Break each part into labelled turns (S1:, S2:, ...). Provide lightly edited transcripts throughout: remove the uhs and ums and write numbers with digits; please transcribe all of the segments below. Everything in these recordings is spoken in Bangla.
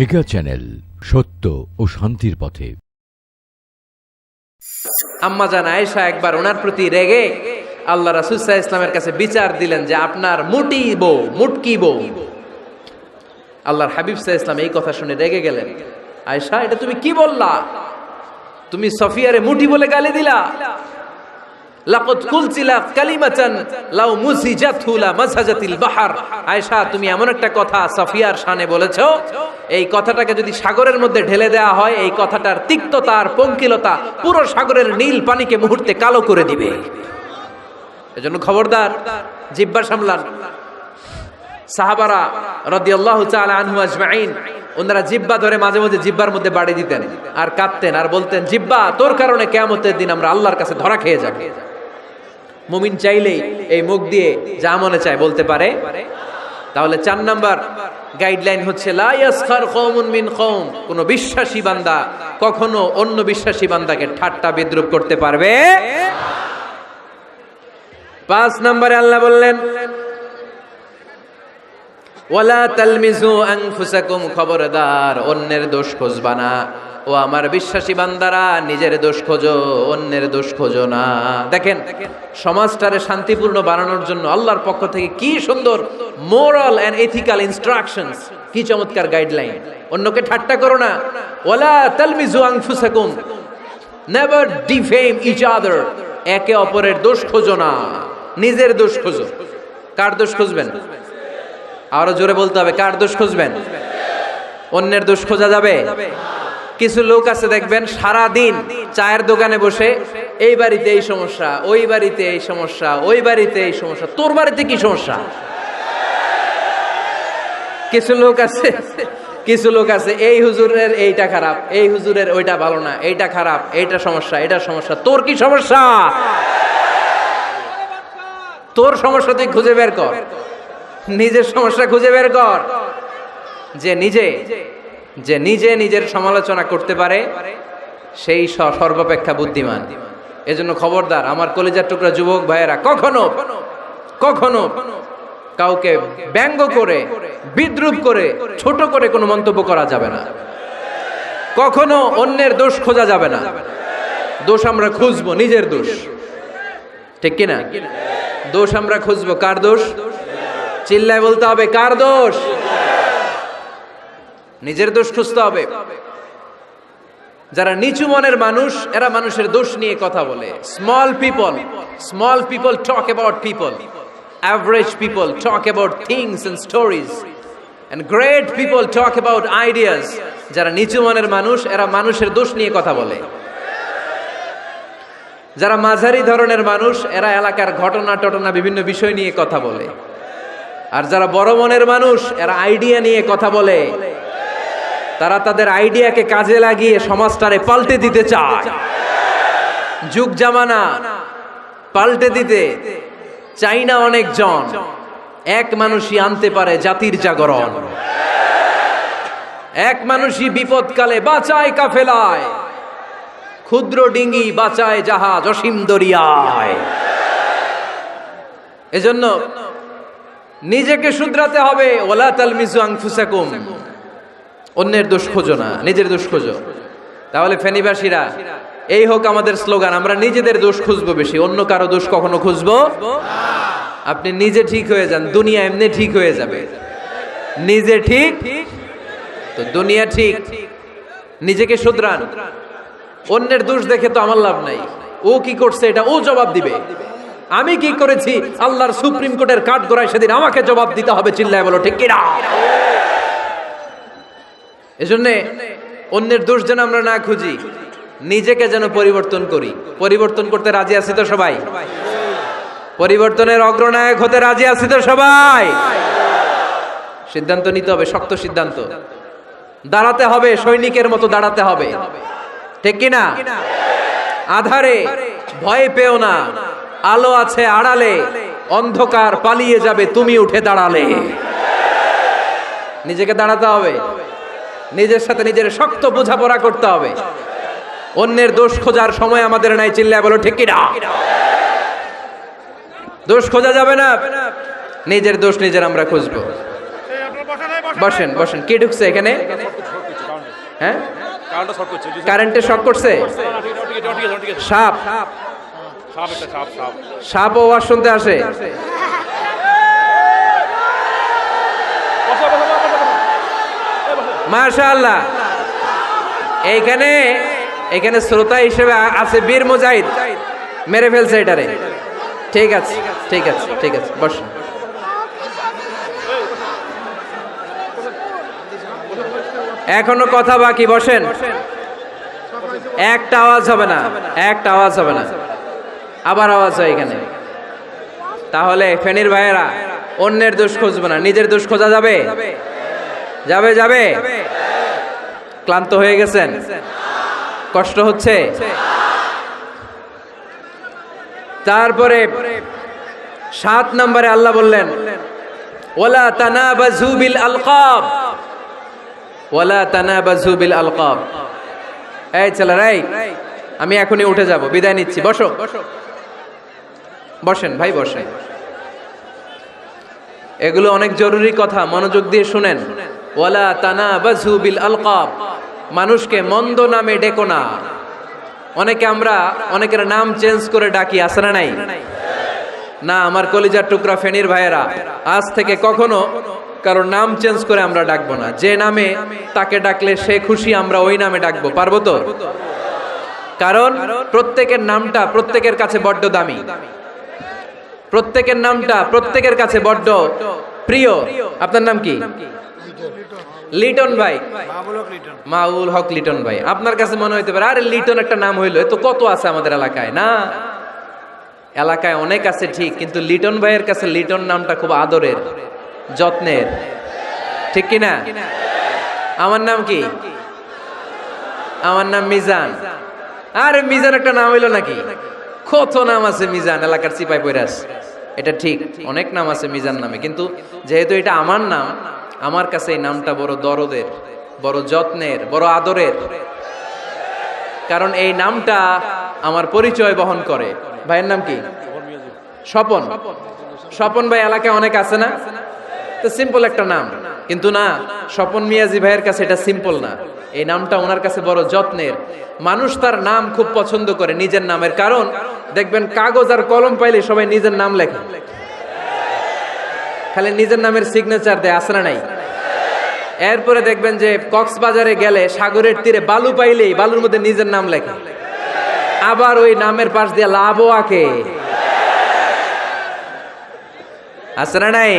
S1: মেগা চ্যানেল, সত্য ও শান্তির পথে।
S2: আম্মা জান আয়েশা একবার ওনার প্রতি রেগে আল্লাহ রাসূল সাল্লাল্লাহু আলাইহি ওয়াসাল্লামের কাছে বিচার দিলেন যে আপনার মুটকি বউ। আল্লাহর হাবিব সাল্লাল্লাহু আলাইহি ওয়াসাল্লাম এই কথা শুনে রেগে গেলেন। আয়েশা, এটা তুমি কি বললা? তুমি সফিয়ারে মুটি বলে গালি দিলা। লাকাদ কুলতিলা কালিমাতান লাউ মুজিজাতহু লা মাসাজাতিল বাহর। আয়েশা, তুমি এমন একটা কথা সফিয়ার শানে বলেছো, এই কথাটাকে যদি সাগরের মধ্যে ঢেলে দেওয়া হয়, এই কথাটার তিক্ততা আর পঙ্কিলতা পুরো সাগরের নীল পানিকে মুহূর্তে কালো করে দিবে। এজন্য খবরদার, জিহ্বা সামলান। সাহাবারা রাদিয়াল্লাহু তাআলা আনহু আজমাইন, ওনারা জিহ্বা ধরে মাঝে মাঝে জিহ্বার মধ্যে বাড়ি দিতেন আর কাঁদতেন আর বলতেন, জিহ্বা, তোর কারণে কিয়ামতের দিন আমরা আল্লাহর কাছে ধরা খেয়ে যাব। মুমিন চাইলেই এই মুখ দিয়ে যা মনে চায় বলতে পারে। তাহলে 4 নাম্বার গাইডলাইন হচ্ছে লা ইয়াসখার কওমুন মিন কওম। কোন বিশ্বাসী বান্দা কখনো অন্য বিশ্বাসী বান্দাকে ঠাট্টা বিদ্রূপ করতে পারবে। 5 নম্বরে আল্লাহ বললেন, ওয়ালা তালমিজু আনফুসাকুম, খবরদার অন্যের দোষ খুঁজবা না। ও আমার বিশ্বাসী বান্দারা, নিজের দোষ খোঁজো, অন্যের দোষ খোঁজো না। দেখেন, সমাজটারে শান্তিপূর্ণ বানানোর জন্য আল্লাহর পক্ষ থেকে কি সুন্দর মোরাল এন্ড এথিক্যাল ইনস্ট্রাকশনস, কি চমৎকার গাইডলাইন। অন্যকে ঠাট্টা করো না। ওয়ালা তালমিজু আনফুসাকুম, নেভার ডিফেম ইচ আদার। একে অপরের দোষ খোঁজো না, নিজের দোষ খোঁজো। কার দোষ খুঁজবেন? আরো জোরে বলতে হবে, কার দোষ খুঁজবেন? অন্যের দোষ খোঁজা যাবে? কিছু লোক আছে দেখবেন সারা দিন চায়ের দোকানে বসে, এই বাড়িতে এই সমস্যা, ওই বাড়িতে এই সমস্যা, ওই বাড়িতে এই সমস্যা। তোর বাড়িতে কি সমস্যা? কিছু লোক আছে এই হুজুরের এইটা খারাপ, এই হুজুরের ওইটা ভালো না, এইটা খারাপ, এইটা সমস্যা, এটা সমস্যা। তোর কি সমস্যা? তোর সমস্যা তুই খুঁজে বের কর, নিজের সমস্যা খুঁজে বের কর। যে নিজে নিজের সমালোচনা করতে পারে সেই সর্বাপেক্ষা বুদ্ধিমান। এজন্য খবরদার আমার কলিজার টুকরা যুবক ভাইয়েরা, কখনো কাউকে ব্যঙ্গ করে, বিদ্রূপ করে, ছোট করে কোনো মন্তব্য করা যাবে না। কখনো অন্যের দোষ খোঁজা যাবে না। দোষ আমরা খুঁজবো, নিজের দোষ, ঠিক কিনা? দোষ আমরা খুঁজবো। কার দোষ? চিল্লায় বলতে হবে, কার দোষ? নিজের দোষ খুঁজতে হবে। যারা নিচু মনের মানুষ, এরা মানুষের দোষ নিয়ে কথা বলে। Small people talk about people, average people talk about things and stories, and great people talk about ideas. যারা নিচু মনের মানুষ, এরা মানুষের দোষ নিয়ে কথা বলে। যারা মাঝারি ধরনের মানুষ, এরা এলাকার ঘটনা বিভিন্ন বিষয় নিয়ে কথা বলে। আর যারা বড় মনের মানুষ, এরা আইডিয়া নিয়ে কথা বলে। তারা তাদের আইডিয়াকে কাজে লাগিয়ে সমাজটারে পাল্টে দিতে চায়। যুগ জামানা পাল্টে দিতে চাই না অনেকজন, এক মানুষই আনতে পারে জাতির জাগরণ। এক মানুষই বিপদকালে বাঁচায় কাফেলায়, ক্ষুদ্র ডিঙ্গি বাঁচায় জাহাজ অসীম দরিয়ায়। এজন্য নিজেকে শুধরাতে হবে। ওয়ালা তালমিজু আনফুসাকুম, অন্যের দোষ খোঁজো না, নিজের দোষ খোঁজো। তাহলে ফেনীবাসীরা, এই হোক আমাদের স্লোগান, আমরা নিজেদের দোষ খুঁজবো বেশি, অন্য কারো দোষ কখনো খুঁজবো না। আপনি নিজে ঠিক হয়ে যান, দুনিয়া এমনি ঠিক হয়ে যাবে। নিজে ঠিক তো দুনিয়া ঠিক। নিজেকে শুধরান। অন্যের দোষ দেখে তো আমার লাভ নাই। ও কি করছে এটা ও জবাব দিবে, আমি কি করেছি আল্লাহর সুপ্রিম কোর্টের কাঠগড়ায় সেদিন আমাকে জবাব দিতে হবে। চিল্লায় বলো, ঠিক কিনা? এজন্য অন্যের দোষ যেন আমরা না খুঁজি, নিজেকে যেন পরিবর্তন করি। পরিবর্তন করতে রাজি আছি তো সবাই? পরিবর্তনের অগ্রনায়ক হতে রাজি আছি তো সবাই? সিদ্ধান্ত নিতে হবে, শক্ত সিদ্ধান্ত। দাঁড়াতে হবে, সৈনিকের মতো দাঁড়াতে হবে, ঠিক কিনা? আধারে ভয় পেও না, আলো আছে আড়ালে, অন্ধকার পালিয়ে যাবে তুমি উঠে দাঁড়ালে। নিজেকে দাঁড়াতে হবে, নিজের সাথে নিজের শক্ত বোঝাপড়া করতে হবে। অন্যের দোষ খোঁজার সময় আমাদের নাই। চিল্লায় বলো, ঠিক কিনা? দোষ খোঁজা যাবে না, নিজের দোষ নিজের আমরা খুঁজবো। বসেন বসেন, কে ঢুকছে এখানে? হ্যাঁ,
S3: কারেন্টটা শর্ট করছে
S2: কারেন্টে শক করছে। সাপ,
S3: সাপ একটা সাপ সাপ
S2: সাপ আওয়াজ শুনতে আসে। মাশাআল্লাহ। এইখানে এখানে শ্রোতা হিসেবে আছে বীর মুজাহিদ, মেরে ফেলছে এটারে। ঠিক আছে ঠিক আছে ঠিক আছে, বসুন। এখনো কথা বাকি, বসেন। একটা আওয়াজ হবে না, একটা আওয়াজ হবে না, আবার আওয়াজ হয় এখানে। তাহলে ফেনীর ভাইয়েরা অন্যের দোষ খুঁজবে না, নিজের দোষ খোঁজা যাবে? যাবে যাবে। ক্লান্ত হয়ে গেছেন? কষ্ট হচ্ছে? তারপরে 7 নম্বরে আল্লাহ বললেন ওয়ালা তানাবাজু বিল আলকাব, ওয়ালা তানাবাজু বিল আলকাব। এই ছেলেরা, এই আমি এখনই উঠে যাব, বিদায় নিচ্ছি, বসো। বসেন ভাই, বসেন। এগুলো অনেক জরুরি কথা, মনোযোগ দিয়ে শুনেন। ওয়ালা তানাবাজু বিল আলকাব, মানুষকে মন্দ নামে ডেকো না। অনেকের নাম চেঞ্জ করে ডাকি, আছে না নাই? না, আমার কলিজার টুকরা ফেনীর ভাইয়েরা, আজ থেকে কখনো কারোর নাম চেঞ্জ করে আমরা ডাকবো না। যে নামে তাকে ডাকলে সে খুশি, আমরা ওই নামে ডাকবো, পারবো তো? কারণ প্রত্যেকের নামটা প্রত্যেকের কাছে বড্ড দামি, প্রত্যেকের নামটা প্রত্যেকের কাছে বড্ড প্রিয়। আপনার নাম কি? লিটন ভাই, মাউল হক লিটন ভাই। আপনার কাছে মনে হইতে পারে আরে লিটন একটা নাম হইলো, এ তো কত আছে আমাদের এলাকায়। না, এলাকায় অনেক আছে ঠিক, কিন্তু লিটন ভাইয়ের কাছে লিটন নামটা খুব আদরের, যত্নের, ঠিক কি না? আমার নাম কি? আমার নাম মিজান। আরে মিজান একটা নাম হইলো নাকি? কত নাম আছে মিজান, এলাকার চিপাই পয়রাস। এটা ঠিক, অনেক নাম আছে মিজান নামে, কিন্তু যেহেতু এটা আমার নাম, আমার কাছে এই নামটা বড় দরদের, বড় যত্নের, বড় আদরের। কারণ এই নামটা আমার পরিচয় বহন করে। ভাইয়ের নাম কি? স্বপন। স্বপন ভাই এলাকায় অনেক আছে না? তো সিম্পল একটা নাম, কিন্তু না, স্বপন মিয়াজি ভাইয়ের কাছে এটা সিম্পল না। এই নামটা ওনার কাছে বড় যত্নের। মানুষ তার নাম খুব পছন্দ করে, নিজের নামের। কারণ দেখবেন কাগজ আর কলম পাইলে সবাই নিজের নাম লেখে, খালি নিজের নামের সিগনেচার দেয়, আছে না নাই? এরপরে দেখবেন যে কক্সবাজারে গেলে সাগরের তীরে বালু পাইলেই বালুর মধ্যে নিজের নাম লেখে, আবার ওই নামের পাশ দিয়ে লাভও আঁকে, আছে না নাই?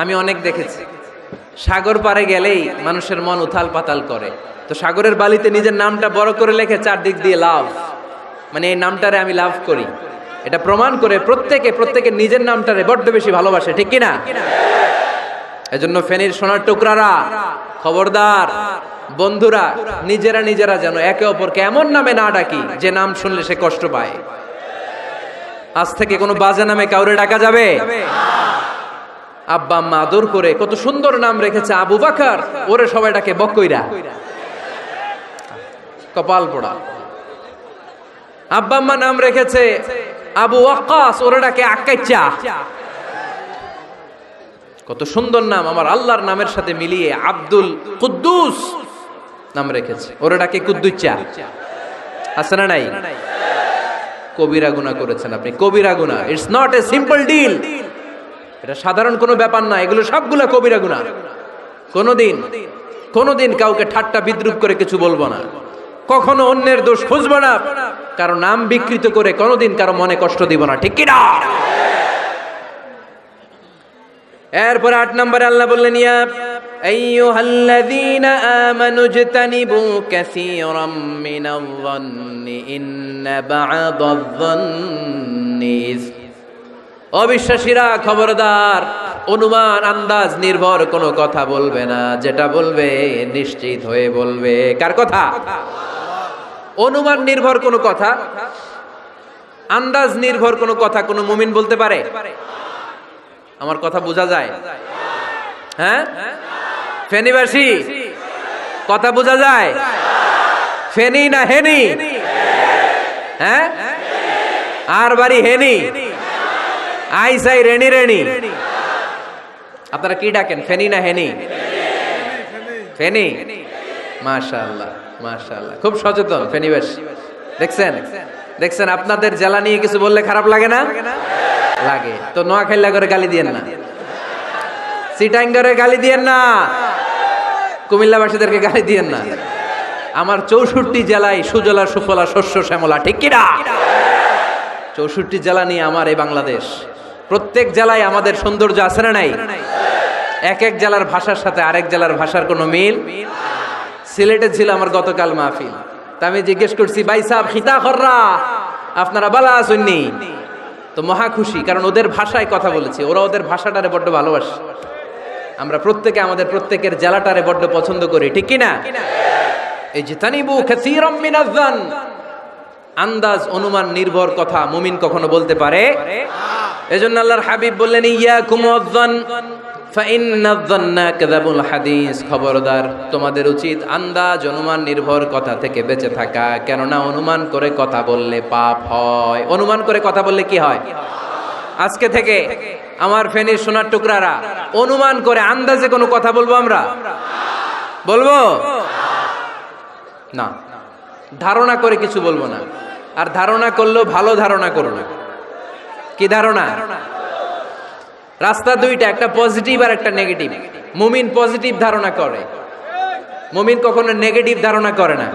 S2: আমি অনেক দেখেছি, সাগর পারে গেলেই মানুষের মন উথাল পাতাল করে। তো সাগরের বালিতে নিজের নামটা বড় করে লেখে, চারদিক দিয়ে লাভ, মানে এই নামটারে আমি লাভ করি। এটা প্রমাণ করে প্রত্যেকে নিজের নামটারে বড্ড বেশি ভালোবাসে, ঠিক কিনা? এজন্য ফেনীর সোনার টুকরারা, খবরদার বন্ধুরা, নিজেরা যেন একে অপরকে এমন নামে না ডাকি যে নাম শুনলে সে কষ্ট পায়। আজ থেকে কোনো বাজে নামে কাউরে ডাকা যাবে? আব্বা আম্মা আদর করে কত সুন্দর নাম রেখেছে, আবু বাকার, ওরে সবাই ডাকে বকইরা, কপাল পোড়া। আব্বা আম্মা নাম রেখেছে আবু ওয়াক্কাস, ওরে ডাকে আক্কাইচা। কত সুন্দর নাম আমার আল্লাহর নামের সাথে মিলিয়ে আব্দুল কুদ্দুস নাম রেখেছে, ওরে ডাকে কুদ্দুচ্চা, আছে না নাই? কবিরা গুনাহ করেছেন আপনি, কবিরা গুনাহ। It's not a simple deal, এটা সাধারণ কোনো ব্যাপার না, এগুলো সবগুলা কবিরা গুনাহ। কোনোদিন কাউকে ঠাট্টা বিদ্রুপ করে কিছু বলবো না, কখনো অন্যের দোষ খুঁজবো না, কারো নাম বিকৃত করে কোনোদিন কারো মনে কষ্ট দিব না, ঠিক কি না? এরপর 8 নম্বরে আল্লাহ বললেন ইয়া আইয়ুহাল্লাযীনা আমানু ইজতানিবু কাসীরাম মিনায-যন্নি ইন্না বা'দায-যন্নি ইসম। অবিশ্বাসীরা খবরদার, অনুমান আন্দাজ নির্ভর কোনো কথা বলবে না, যেটা বলবে নিশ্চিত হয়ে বলবে। কার কথা? অনুমান নির্ভর কোনো কথা, আন্দাজ নির্ভর কোনো কথা কোনো মুমিন বলতে পারে? আমার কথা বোঝা যায়? হ্যাঁ ফেনীবাসী, কথা বোঝা যায়? ফেনী না হেনি? হ্যাঁ, আর বাড়ি হেনি, আইসাই রেনি রেনি। আপনারা কি ডাকেন, ফেনী না হেনি? ফেনী। মাশাআল্লাহ মাশাআল্লাহ, খুব সচেতন ফেনীবাসী। দেখছেন দেখছেন, আপনাদের জেলা নিয়ে কিছু বললে খারাপ লাগে না? লাগে। তো নোয়াখালী করে গালি দিয়েন না, চিটাঙ্গরে গালি দিয়েন না, কুমিল্লাবাসীদেরকে গালি দিয়েন না। আমার 64 জেলায় সুজলা সুফলা শস্য শ্যামলা, ঠিক কিনা? 64 জেলা নিয়ে আমার এই বাংলাদেশ। প্রত্যেক জেলায় আমাদের সৌন্দর্য আছে না নাই? এক এক জেলার ভাষার সাথে আরেক জেলার ভাষার কোনো মিল। সিলেটে ছিল আমার গতকাল মাহফিল, তা আমি জিজ্ঞেস করছি, ভাই সাহেব খিতা খররা, আপনারা বালা আসেননি? তো মহা খুশি, কারণ ওদের ভাষায় কথা বলেছি, ওরা ওদের ভাষাটারে বড্ড ভালোবাসে। আমরা প্রত্যেকে আমাদের প্রত্যেকের জেলাটারে বড্ড পছন্দ করি, ঠিক কিনা? এই যে তানিবু কাসীরাম মিনাজ-যান, আন্দাজ অনুমান নির্ভর কথা মুমিন কখনো বলতে পারে। এজন্য আল্লাহর হাবিব বললেন, ইয়াকুম ওয়াজ-যান ফাইন্নাজ-যান্না কাযাবুল হাদিস, খবরদার তোমাদের উচিত আন্দাজ অনুমান নির্ভর কথা থেকে বেঁচে থাকা, কেননা অনুমান করে কথা বললে পাপ হয়। অনুমান করে কথা বললে কি হয়? আজকে থেকে আমার ফেনীর সোনার টুকরারা অনুমান করে আন্দাজে কোনো কথা বলবো আমরা? বলবো না। ধারণা করে কিছু বলবো না, আর ধারণা করলেও ভালো ধারণা করব। কি ধারণা? রাস্তা দুইটা, একটা পজিটিভ আর একটা নেগেটিভ। মুমিন পজিটিভ ধারণা করে, মুমিন কখনো নেগেটিভ ধারণা করে না।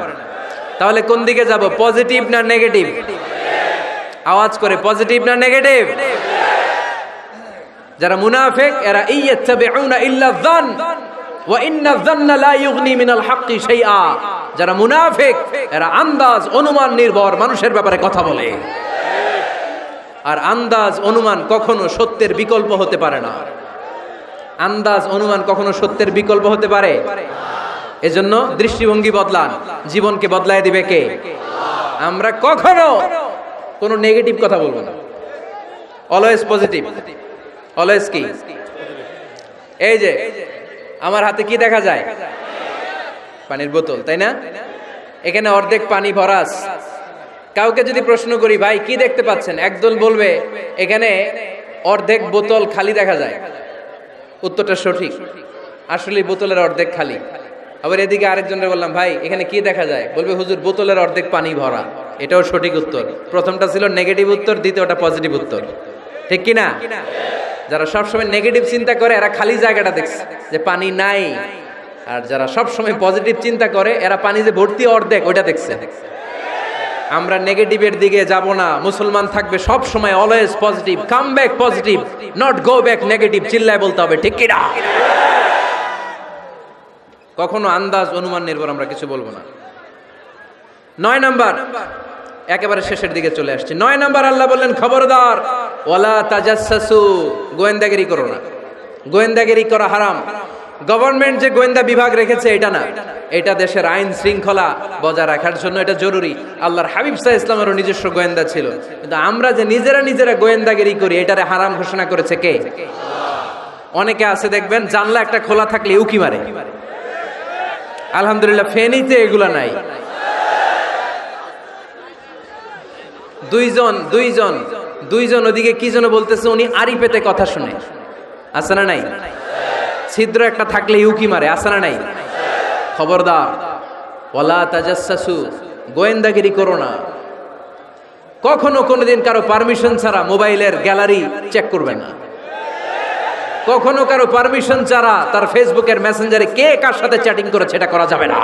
S2: তাহলে কোন দিকে যাব, পজিটিভ না নেগেটিভ? আওয়াজ করে, পজিটিভ না নেগেটিভ? যারা মুনাফিক এরা ইয়াত্তাবিউনা ইল্লা যান ওয়া ইন্নাজ যান্না লা ইউগনি মিনাল হাক্কি শাইআ। যারা মুনাফিক এরা আন্দাজ অনুমান নির্ভর মানুষের ব্যাপারে কথা বলে, আর আন্দাজ অনুমান কখনো সত্যের বিকল্প হতে পারে না। আন্দাজ অনুমান কখনো সত্যের বিকল্প হতে পারে? এজন্য দৃষ্টিভঙ্গি বদলান, জীবনকে বদলায় দিবে কে? আমরা কখনো কোনো নেগেটিভ কথা বলবো না, অলওয়েজ পজিটিভ। অলওয়েজ কি? এই যে আমার হাতে কি দেখা যায়? পানির বোতল, তাই না? এখানে অর্ধেক পানি ভরা আছে। কাউকে যদি প্রশ্ন করি, ভাই কি দেখতে পাচ্ছেন, একদল বলবে এখানে অর্ধেক বোতল খালি দেখা যায়। উত্তরটা সঠিক, আসলে বোতলের অর্ধেক খালি। আবার এদিকে আরেকজনের বললাম, ভাই এখানে কি দেখা যায়, বলবে হুজুর বোতলের অর্ধেক পানি ভরা। এটাও সঠিক উত্তর। প্রথমটা ছিল নেগেটিভ উত্তর, দ্বিতীয়টা পজিটিভ উত্তর, ঠিক কিনা? যারা সবসময় নেগেটিভ চিন্তা করে এরা খালি জায়গাটা দেখছে যে পানি নাই, আর যারা সবসময় পজিটিভ চিন্তা করে এরা পানি যে ভর্তি অর্ধেক ওইটা দেখছে। আমরা নেগেটিভের দিকে যাব না, মুসলমান থাকবে সব সময় always positive. Come back positive, not go back negative. চিল্লায় বলতে হবে, ঠিক কিনা? কখনো আন্দাজ অনুমান নির্ভর আমরা কিছু বলবো না। 9 নাম্বার, একেবারে শেষের দিকে চলে আসছে। 9 নাম্বার আল্লাহ বললেন, খবরদার ওয়ালা তাজাসসু, গোয়েন্দাগিরি করো না। গোয়েন্দাগিরি করা হারাম। গভর্নমেন্ট যে গোয়েন্দা বিভাগ রেখেছে এটা না, এটা দেশের আইন শৃঙ্খলা বজায় রাখার জন্য এটা জরুরি। আল্লাহর হাবিব সাল্লাল্লাহু আলাইহি ওয়াসাল্লামেরও নিজস্ব গোয়েন্দা ছিল, কিন্তু আমরা যে নিজেরা গোয়েন্দাগিরি করি এটারে হারাম ঘোষণা করেছে কে? অনেকে আছে দেখবেন জানলা একটা খোলা থাকলে উকি মারে। আলহামদুলিল্লাহ ফেনীতে এগুলা নাই। দুইজন ওদিকে কি যেন বলতেছে, উনি আড়ি পেতে কথা শুনে। আছে না নাই? ছিদ্র একটা থাকলে উকি মারে। আছে না নাই? খবরদার ওয়ালা তাজাসসু, গোয়েন্দাগিরি করো না। কখনো কোনোদিন কারো পারমিশন ছাড়া মোবাইলের গ্যালারি চেক করবে না। কখনো কারো পারমিশন ছাড়া তার ফেসবুকের মেসেঞ্জারে কে কার সাথে চ্যাটিং করেছে এটা করা যাবে না।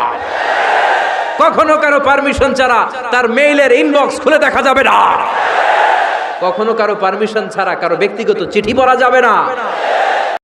S2: কখনো কারো পারমিশন ছাড়া তার মেইলের ইনবক্স খুলে দেখা যাবে না। কখনো কারো পারমিশন ছাড়া কারো ব্যক্তিগত চিঠি পড়া যাবে না।